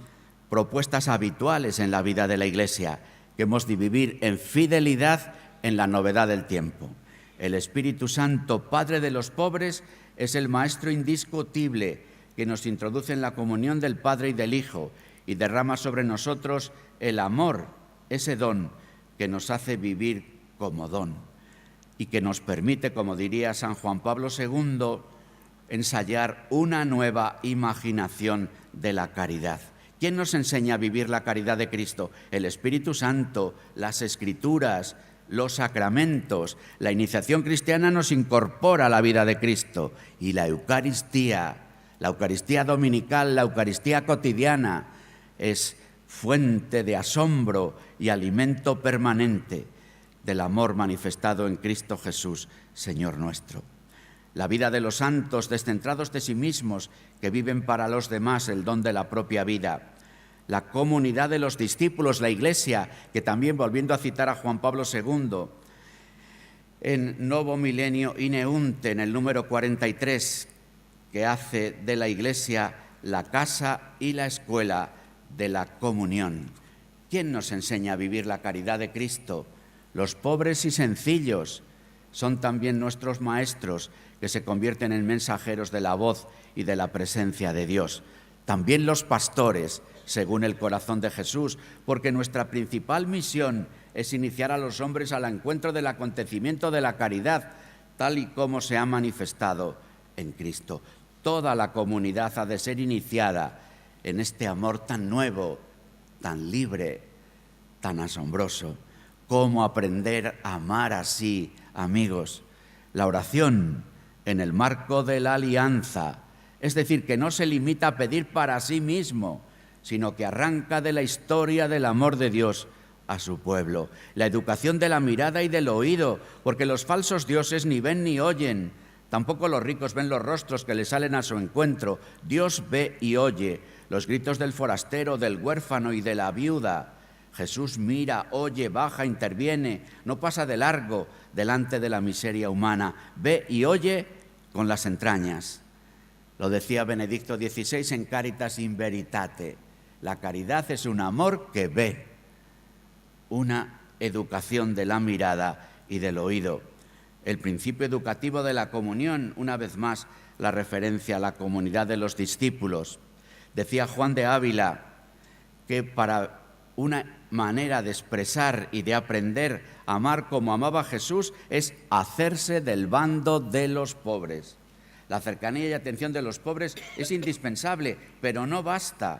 propuestas habituales en la vida de la Iglesia, que hemos de vivir en fidelidad en la novedad del tiempo. El Espíritu Santo, Padre de los pobres, es el Maestro indiscutible que nos introduce en la comunión del Padre y del Hijo y derrama sobre nosotros el amor, ese don que nos hace vivir como don y que nos permite, como diría San Juan Pablo II, ensayar una nueva imaginación de la caridad. ¿Quién nos enseña a vivir la caridad de Cristo? El Espíritu Santo, las Escrituras, los sacramentos. La iniciación cristiana nos incorpora a la vida de Cristo y la Eucaristía dominical, la Eucaristía cotidiana, es fuente de asombro y alimento permanente del amor manifestado en Cristo Jesús, Señor nuestro. La vida de los santos descentrados de sí mismos, que viven para los demás el don de la propia vida. La comunidad de los discípulos, la Iglesia, que también, volviendo a citar a Juan Pablo II, en Novo Milenio Ineunte, en el número 43, que hace de la Iglesia la casa y la escuela de la comunión. ¿Quién nos enseña a vivir la caridad de Cristo? Los pobres y sencillos son también nuestros maestros, que se convierten en mensajeros de la voz y de la presencia de Dios. También los pastores, según el corazón de Jesús, porque nuestra principal misión es iniciar a los hombres al encuentro del acontecimiento de la caridad, tal y como se ha manifestado en Cristo. Toda la comunidad ha de ser iniciada en este amor tan nuevo, tan libre, tan asombroso. ¿Cómo aprender a amar así, amigos? La oración en el marco de la alianza, es decir, que no se limita a pedir para sí mismo, sino que arranca de la historia del amor de Dios a su pueblo. La educación de la mirada y del oído, porque los falsos dioses ni ven ni oyen, tampoco los ricos ven los rostros que les salen a su encuentro. Dios ve y oye los gritos del forastero, del huérfano y de la viuda. Jesús mira, oye, baja, interviene, no pasa de largo delante de la miseria humana. Ve y oye con las entrañas. Lo decía Benedicto XVI en Caritas in Veritate. La caridad es un amor que ve, una educación de la mirada y del oído. El principio educativo de la comunión, una vez más, la referencia a la comunidad de los discípulos. Decía Juan de Ávila que para una manera de expresar y de aprender a amar como amaba Jesús es hacerse del bando de los pobres. La cercanía y atención de los pobres es indispensable, pero no basta.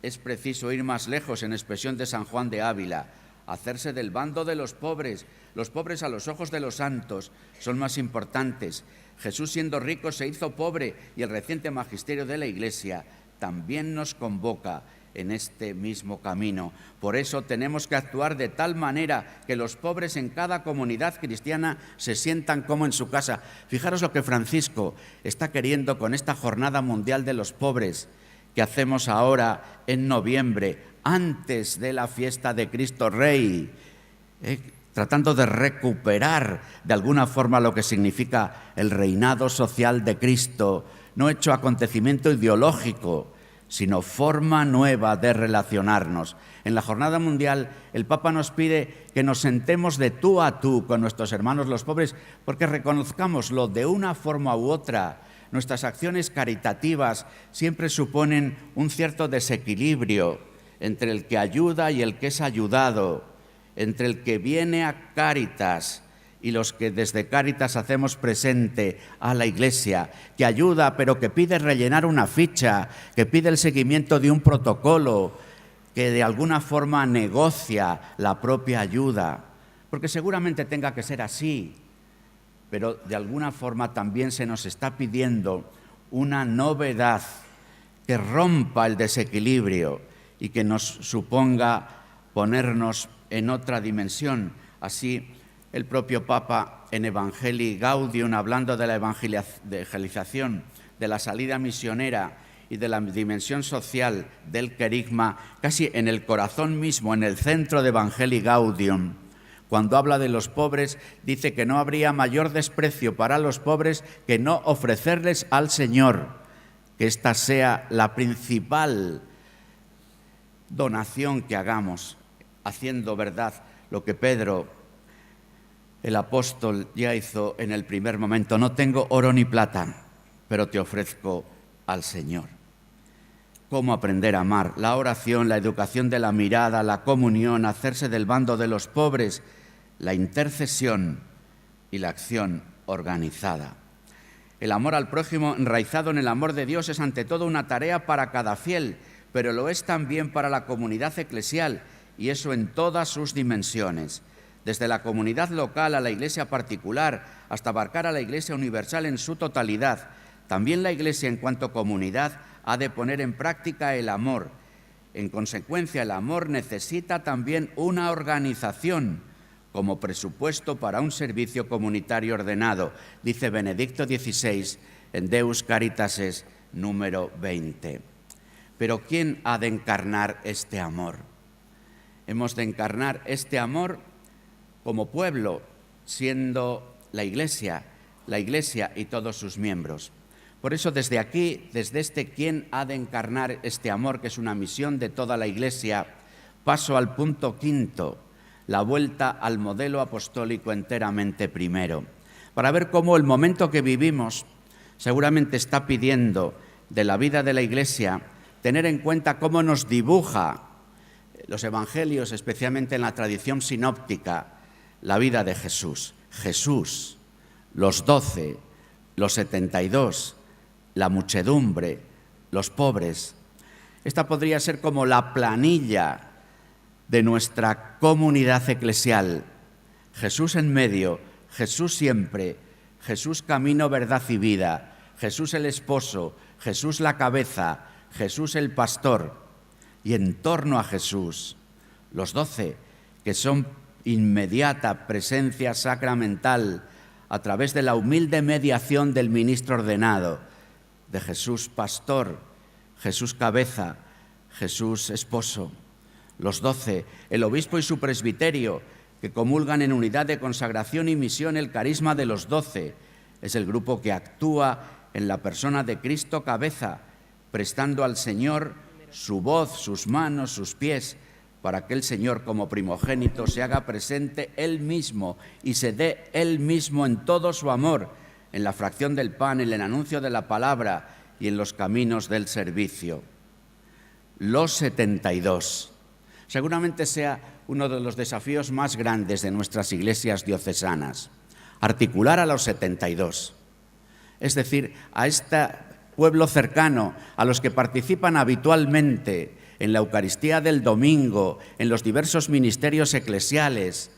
Es preciso ir más lejos, en expresión de San Juan de Ávila, hacerse del bando de los pobres. Los pobres a los ojos de los santos son más importantes. Jesús, siendo rico, se hizo pobre, y el reciente magisterio de la Iglesia también nos convoca en este mismo camino. Por eso tenemos que actuar de tal manera que los pobres en cada comunidad cristiana se sientan como en su casa. Fijaros lo que Francisco está queriendo con esta Jornada Mundial de los Pobres que hacemos ahora en noviembre, antes de la fiesta de Cristo Rey, tratando de recuperar de alguna forma lo que significa el reinado social de Cristo, no hecho acontecimiento ideológico, sino forma nueva de relacionarnos. En la Jornada Mundial, el Papa nos pide que nos sentemos de tú a tú con nuestros hermanos los pobres, porque reconozcámoslo de una forma u otra. Nuestras acciones caritativas siempre suponen un cierto desequilibrio entre el que ayuda y el que es ayudado, entre el que viene a Cáritas y los que desde Cáritas hacemos presente a la Iglesia, que ayuda pero que pide rellenar una ficha, que pide el seguimiento de un protocolo, que de alguna forma negocia la propia ayuda, porque seguramente tenga que ser así, pero de alguna forma también se nos está pidiendo una novedad que rompa el desequilibrio y que nos suponga ponernos en otra dimensión. Así, el propio Papa en Evangelii Gaudium, hablando de la evangelización, de la salida misionera y de la dimensión social del querigma, casi en el corazón mismo, en el centro de Evangelii Gaudium, cuando habla de los pobres, dice que no habría mayor desprecio para los pobres que no ofrecerles al Señor, que esta sea la principal donación que hagamos, haciendo verdad lo que Pedro, el apóstol, ya hizo en el primer momento: no tengo oro ni plata, pero te ofrezco al Señor. ¿Cómo aprender a amar? La oración, la educación de la mirada, la comunión, hacerse del bando de los pobres, la intercesión y la acción organizada. El amor al prójimo, enraizado en el amor de Dios, es ante todo una tarea para cada fiel, pero lo es también para la comunidad eclesial, y eso en todas sus dimensiones, desde la comunidad local a la Iglesia particular, hasta abarcar a la Iglesia universal en su totalidad. También la Iglesia, en cuanto comunidad, ha de poner en práctica el amor. En consecuencia, el amor necesita también una organización como presupuesto para un servicio comunitario ordenado, dice Benedicto XVI en Deus Caritatis número 20. Pero ¿quién ha de encarnar este amor? Hemos de encarnar este amor como pueblo, siendo la Iglesia y todos sus miembros. Por eso desde aquí, desde este ¿quién ha de encarnar este amor?, que es una misión de toda la Iglesia, paso al punto quinto, la vuelta al modelo apostólico enteramente primero, para ver cómo el momento que vivimos seguramente está pidiendo de la vida de la Iglesia tener en cuenta cómo nos dibuja los evangelios, especialmente en la tradición sinóptica, la vida de Jesús. Jesús, los 12, los 72, la muchedumbre, los pobres. Esta podría ser como la planilla de nuestra comunidad eclesial. Jesús en medio, Jesús siempre, Jesús camino, verdad y vida, Jesús el esposo, Jesús la cabeza, Jesús el pastor. Y en torno a Jesús, los 12, que son inmediata presencia sacramental a través de la humilde mediación del ministro ordenado, de Jesús pastor, Jesús cabeza, Jesús esposo. Los 12, el obispo y su presbiterio, que comulgan en unidad de consagración y misión el carisma de los 12. Es el grupo que actúa en la persona de Cristo cabeza, prestando al Señor su voz, sus manos, sus pies, para que el Señor como primogénito se haga presente Él mismo y se dé Él mismo en todo su amor, en la fracción del pan, en el anuncio de la palabra y en los caminos del servicio. Los 72. Seguramente sea uno de los desafíos más grandes de nuestras iglesias diocesanas, articular a los 72. Es decir, a este pueblo cercano, a los que participan habitualmente en la Eucaristía del domingo, en los diversos ministerios eclesiales,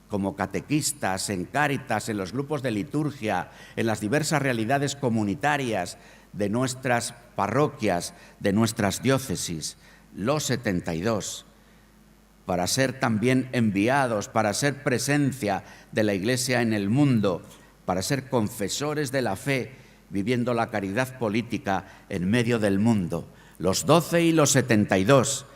como catequistas, en Cáritas, en los grupos de liturgia, en las diversas realidades comunitarias de nuestras parroquias, de nuestras diócesis, los 72, para ser también enviados, para ser presencia de la Iglesia en el mundo, para ser confesores de la fe, viviendo la caridad política en medio del mundo. Los 12 y los 72.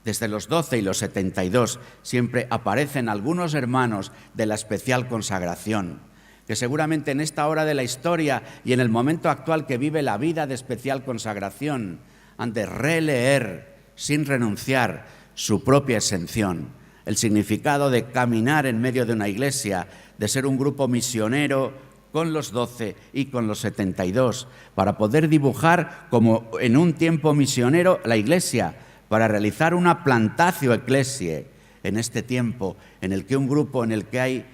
Desde los 12 y los 72 siempre aparecen algunos hermanos de la especial consagración, que seguramente en esta hora de la historia y en el momento actual que vive la vida de especial consagración han de releer sin renunciar su propia exención, el significado de caminar en medio de una iglesia, de ser un grupo misionero con los 12 y con los 72, para poder dibujar como en un tiempo misionero la iglesia, para realizar una plantatio ecclesiae en este tiempo en el que un grupo, en el que hay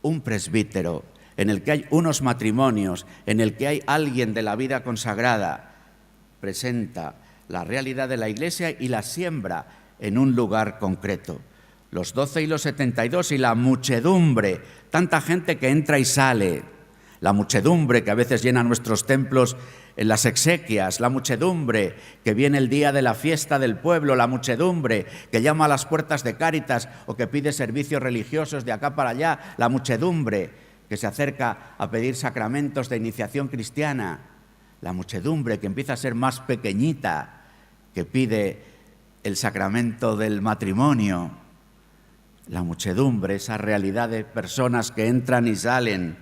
un presbítero, en el que hay unos matrimonios, en el que hay alguien de la vida consagrada, presenta la realidad de la iglesia y la siembra en un lugar concreto. Los 12 y los 72 y la muchedumbre, tanta gente que entra y sale, la muchedumbre que a veces llena nuestros templos en las exequias, la muchedumbre que viene el día de la fiesta del pueblo, la muchedumbre que llama a las puertas de Cáritas o que pide servicios religiosos de acá para allá, la muchedumbre que se acerca a pedir sacramentos de iniciación cristiana, la muchedumbre que empieza a ser más pequeñita, que pide el sacramento del matrimonio, la muchedumbre, esa realidad de personas que entran y salen,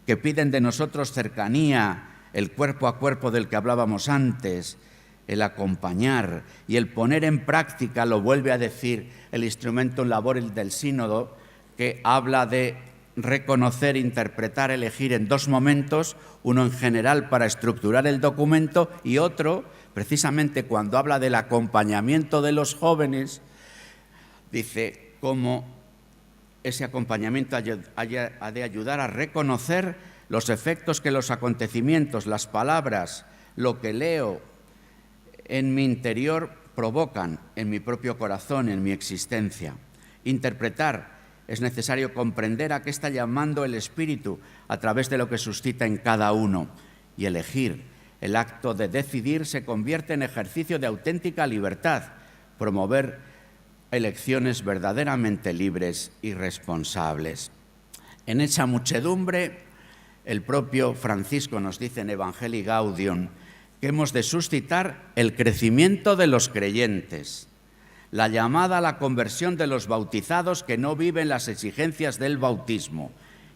que piden de nosotros cercanía, el cuerpo a cuerpo del que hablábamos antes, el acompañar y el poner en práctica, lo vuelve a decir el instrumento laboris del sínodo, que habla de reconocer, interpretar, elegir en dos momentos, uno en general para estructurar el documento y otro, precisamente cuando habla del acompañamiento de los jóvenes, dice cómo ese acompañamiento ha de ayudar a reconocer los efectos que los acontecimientos, las palabras, lo que leo en mi interior provocan en mi propio corazón, en mi existencia. Interpretar, es necesario comprender a qué está llamando el Espíritu a través de lo que suscita en cada uno. Y elegir, el acto de decidir, se convierte en ejercicio de auténtica libertad, promover elecciones verdaderamente libres y responsables. En esa muchedumbre, el propio Francisco nos dice en Evangelii Gaudium que hemos de suscitar el crecimiento de los creyentes, la llamada a la conversión de los bautizados que no viven las exigencias del bautismo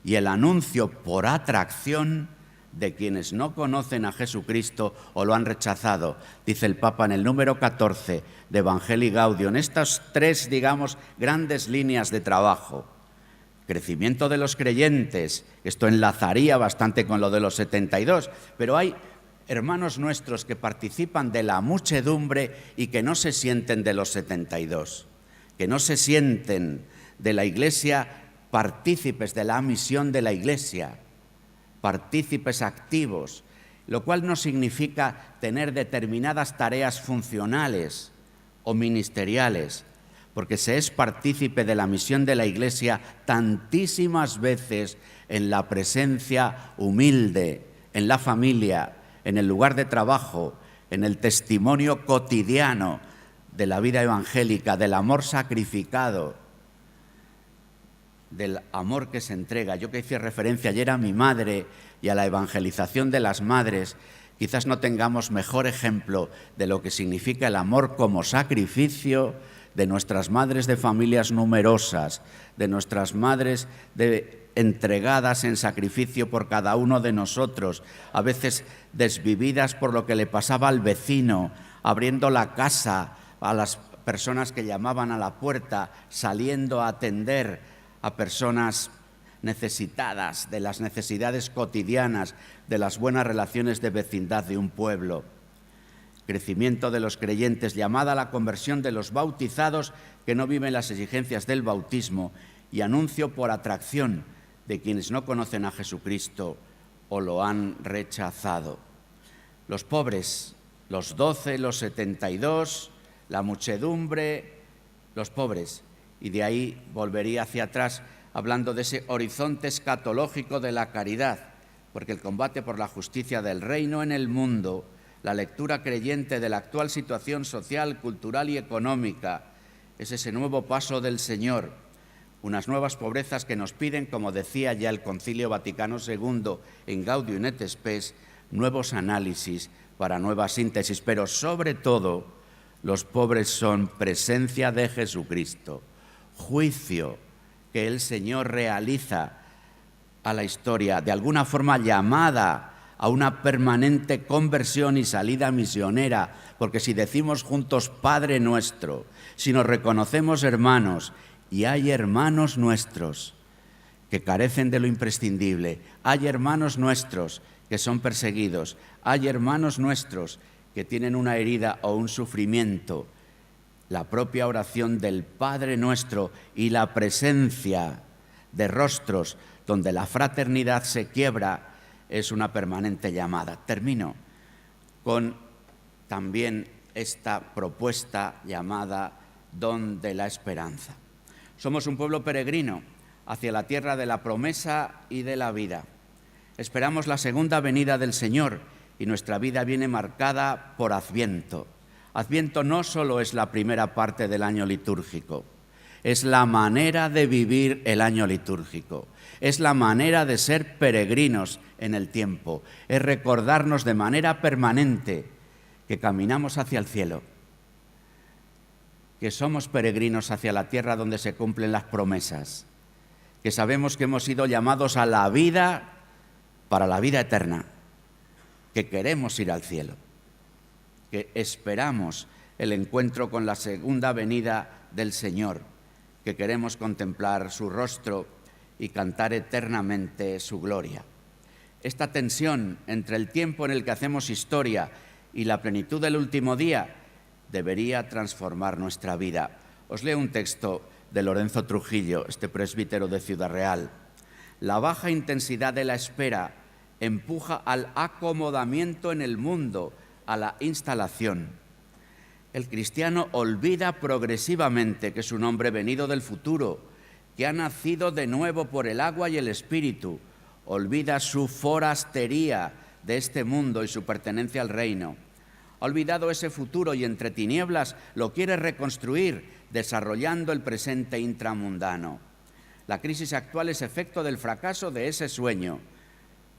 y el anuncio por atracción de quienes no conocen a Jesucristo o lo han rechazado, dice el Papa en el número 14 de Evangelii Gaudium. Estas tres, grandes líneas de trabajo. Crecimiento de los creyentes, esto enlazaría bastante con lo de los 72, pero hay hermanos nuestros que participan de la muchedumbre y que no se sienten de los 72, que no se sienten de la Iglesia partícipes de la misión de la Iglesia, partícipes activos, lo cual no significa tener determinadas tareas funcionales o ministeriales, porque se es partícipe de la misión de la Iglesia tantísimas veces en la presencia humilde, en la familia, en el lugar de trabajo, en el testimonio cotidiano de la vida evangélica, del amor sacrificado, del amor que se entrega. Yo que hice referencia ayer a mi madre y a la evangelización de las madres, quizás no tengamos mejor ejemplo de lo que significa el amor como sacrificio de nuestras madres de familias numerosas, de nuestras madres entregadas en sacrificio por cada uno de nosotros, a veces desvividas por lo que le pasaba al vecino, abriendo la casa a las personas que llamaban a la puerta, saliendo a atender a personas necesitadas, de las necesidades cotidianas, de las buenas relaciones de vecindad de un pueblo. Crecimiento de los creyentes, llamada a la conversión de los bautizados que no viven las exigencias del bautismo, y anuncio por atracción de quienes no conocen a Jesucristo o lo han rechazado. Los pobres, los 12, los 72, la muchedumbre, los pobres. Y de ahí volvería hacia atrás hablando de ese horizonte escatológico de la caridad, porque el combate por la justicia del reino en el mundo, la lectura creyente de la actual situación social, cultural y económica, es ese nuevo paso del Señor, unas nuevas pobrezas que nos piden, como decía ya el Concilio Vaticano II en Gaudium et Spes, nuevos análisis para nueva síntesis, pero sobre todo los pobres son presencia de Jesucristo, juicio que el Señor realiza a la historia, de alguna forma llamada a una permanente conversión y salida misionera, porque si decimos juntos Padre nuestro, si nos reconocemos hermanos, y hay hermanos nuestros que carecen de lo imprescindible, hay hermanos nuestros que son perseguidos, hay hermanos nuestros que tienen una herida o un sufrimiento, la propia oración del Padre nuestro y la presencia de rostros donde la fraternidad se quiebra es una permanente llamada. Termino con también esta propuesta llamada don de la esperanza. Somos un pueblo peregrino hacia la tierra de la promesa y de la vida. Esperamos la segunda venida del Señor y nuestra vida viene marcada por Adviento. Adviento no solo es la primera parte del año litúrgico, es la manera de vivir el año litúrgico, es la manera de ser peregrinos en el tiempo, es recordarnos de manera permanente que caminamos hacia el cielo, que somos peregrinos hacia la tierra donde se cumplen las promesas, que sabemos que hemos sido llamados a la vida para la vida eterna, que queremos ir al cielo, que esperamos el encuentro con la segunda venida del Señor, que queremos contemplar su rostro y cantar eternamente su gloria. Esta tensión entre el tiempo en el que hacemos historia y la plenitud del último día debería transformar nuestra vida. Os leo un texto de Lorenzo Trujillo, este presbítero de Ciudad Real. La baja intensidad de la espera empuja al acomodamiento en el mundo, a la instalación. El cristiano olvida progresivamente que es un hombre venido del futuro, que ha nacido de nuevo por el agua y el Espíritu. Olvida su forastería de este mundo y su pertenencia al reino. Ha olvidado ese futuro y entre tinieblas lo quiere reconstruir, desarrollando el presente intramundano. La crisis actual es efecto del fracaso de ese sueño.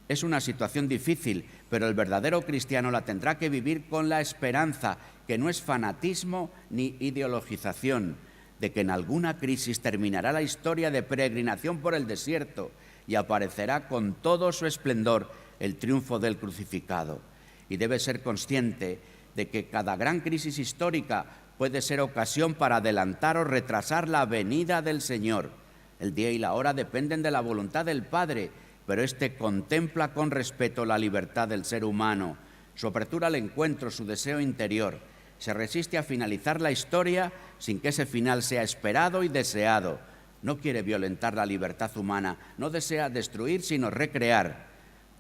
Es una situación difícil, pero el verdadero cristiano la tendrá que vivir con la esperanza, que no es fanatismo ni ideologización, de que en alguna crisis terminará la historia de peregrinación por el desierto y aparecerá con todo su esplendor el triunfo del crucificado. Y debe ser consciente de que cada gran crisis histórica puede ser ocasión para adelantar o retrasar la venida del Señor. El día y la hora dependen de la voluntad del Padre, pero éste contempla con respeto la libertad del ser humano, su apertura al encuentro, su deseo interior. Se resiste a finalizar la historia sin que ese final sea esperado y deseado. No quiere violentar la libertad humana, no desea destruir sino recrear.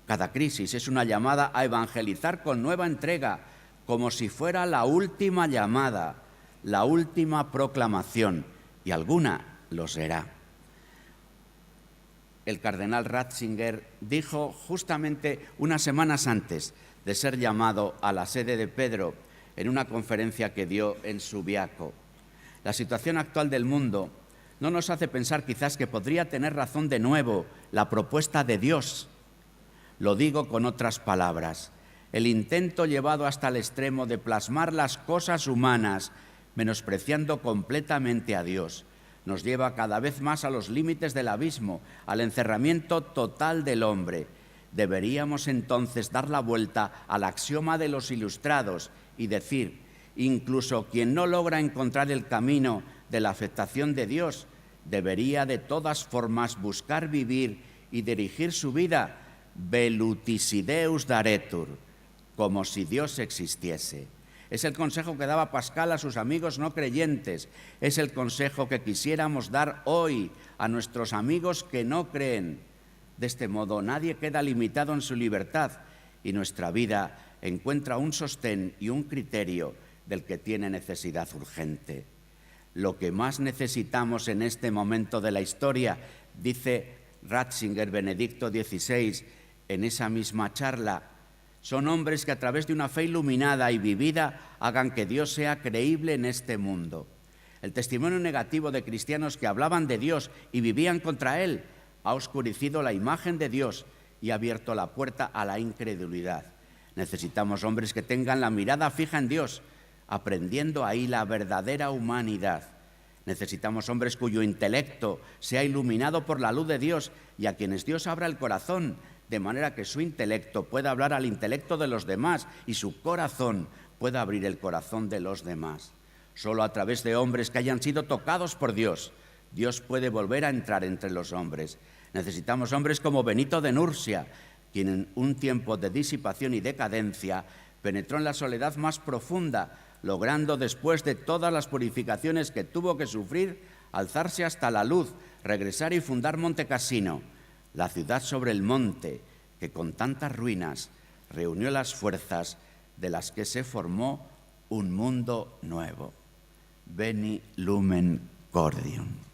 Cada crisis es una llamada a evangelizar con nueva entrega, como si fuera la última llamada. la última proclamación, y alguna lo será. El cardenal Ratzinger dijo justamente unas semanas antes de ser llamado a la sede de Pedro en una conferencia que dio en Subiaco: la situación actual del mundo no nos hace pensar quizás que podría tener razón de nuevo la propuesta de Dios. Lo digo con otras palabras: el intento llevado hasta el extremo de plasmar las cosas humanas, menospreciando completamente a Dios, nos lleva cada vez más a los límites del abismo, al encerramiento total del hombre. Deberíamos entonces dar la vuelta al axioma de los ilustrados y decir: incluso quien no logra encontrar el camino de la aceptación de Dios, debería de todas formas buscar vivir y dirigir su vida velutisideus daretur, como si Dios existiese. Es el consejo que daba Pascal a sus amigos no creyentes. Es el consejo que quisiéramos dar hoy a nuestros amigos que no creen. De este modo, nadie queda limitado en su libertad y nuestra vida encuentra un sostén y un criterio del que tiene necesidad urgente. Lo que más necesitamos en este momento de la historia, dice Ratzinger, Benedicto XVI, en esa misma charla, son hombres que a través de una fe iluminada y vivida hagan que Dios sea creíble en este mundo. El testimonio negativo de cristianos que hablaban de Dios y vivían contra Él ha oscurecido la imagen de Dios y ha abierto la puerta a la incredulidad. Necesitamos hombres que tengan la mirada fija en Dios, aprendiendo ahí la verdadera humanidad. Necesitamos hombres cuyo intelecto sea iluminado por la luz de Dios y a quienes Dios abra el corazón, de manera que su intelecto pueda hablar al intelecto de los demás y su corazón pueda abrir el corazón de los demás. Solo a través de hombres que hayan sido tocados por Dios, Dios puede volver a entrar entre los hombres. Necesitamos hombres como Benito de Nursia, quien en un tiempo de disipación y decadencia penetró en la soledad más profunda, logrando, después de todas las purificaciones que tuvo que sufrir, alzarse hasta la luz, regresar y fundar Montecassino, la ciudad sobre el monte que con tantas ruinas reunió las fuerzas de las que se formó un mundo nuevo. Veni lumen cordium.